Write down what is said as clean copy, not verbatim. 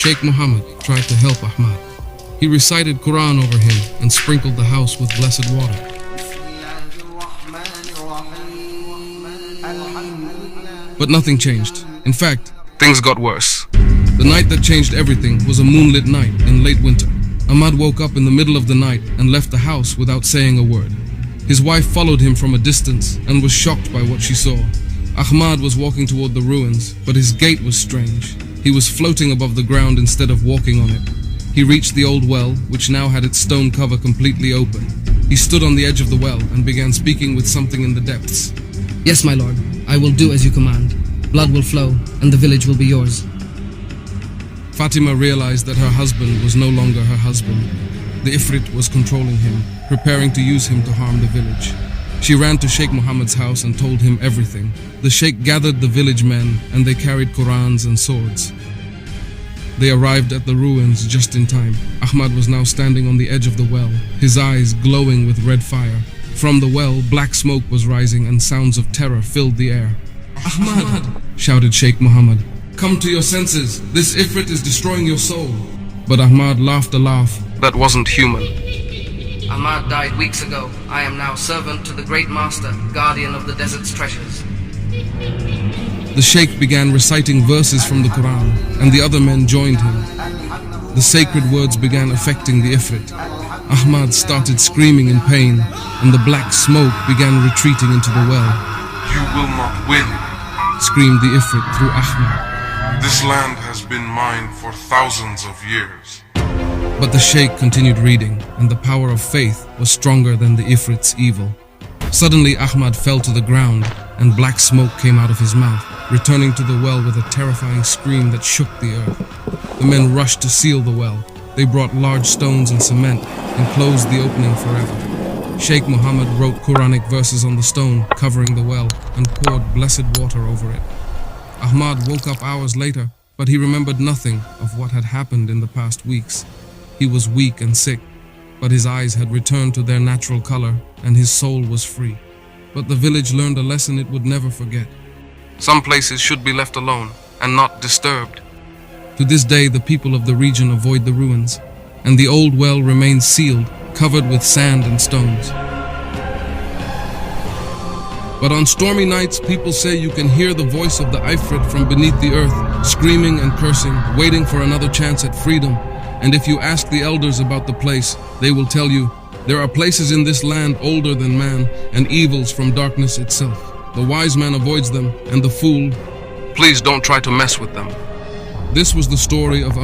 Sheikh Mohammed tried to help Ahmad. He recited Quran over him and sprinkled the house with blessed water. But nothing changed. In fact, things got worse. The night that changed everything was a moonlit night in late winter. Ahmad woke up in the middle of the night and left the house without saying a word. His wife followed him from a distance and was shocked by what she saw. Ahmad was walking toward the ruins, but his gait was strange. He was floating above the ground instead of walking on it. He reached the old well, which now had its stone cover completely open. He stood on the edge of the well and began speaking with something in the depths. Yes, my lord, I will do as you command. Blood will flow, and the village will be yours. Fatima realized that her husband was no longer her husband. The Ifrit was controlling him, preparing to use him to harm the village. She ran to Sheikh Mohammed's house and told him everything. The Sheikh gathered the village men, and they carried Qurans and swords. They arrived at the ruins just in time. Ahmad was now standing on the edge of the well, his eyes glowing with red fire. From the well, black smoke was rising and sounds of terror filled the air. "Ahmad!" shouted Sheikh Mohammed. "Come to your senses. This Ifrit is destroying your soul." But Ahmad laughed a laugh that wasn't human. Ahmad died weeks ago. I am now servant to the great master, guardian of the desert's treasures. The Sheikh began reciting verses from the Quran, and the other men joined him. The sacred words began affecting the Ifrit. Ahmad started screaming in pain, and the black smoke began retreating into the well. "You will not win," screamed the Ifrit through Ahmad. "This land has been mine for thousands of years." But the Sheikh continued reading, and the power of faith was stronger than the Ifrit's evil. Suddenly Ahmad fell to the ground, and black smoke came out of his mouth, returning to the well with a terrifying scream that shook the earth. The men rushed to seal the well. They brought large stones and cement and closed the opening forever. Sheikh Mohammed wrote Quranic verses on the stone covering the well and poured blessed water over it. Ahmad woke up hours later, but he remembered nothing of what had happened in the past weeks. He was weak and sick, but his eyes had returned to their natural color and his soul was free. But the village learned a lesson it would never forget. Some places should be left alone and not disturbed. To this day, the people of the region avoid the ruins, and the old well remains sealed, covered with sand and stones. But on stormy nights, people say you can hear the voice of the Ifrit from beneath the earth, screaming and cursing, waiting for another chance at freedom. And if you ask the elders about the place, they will tell you, there are places in this land older than man, and evils from darkness itself. The wise man avoids them, and the fool, please don't try to mess with them. This was the story of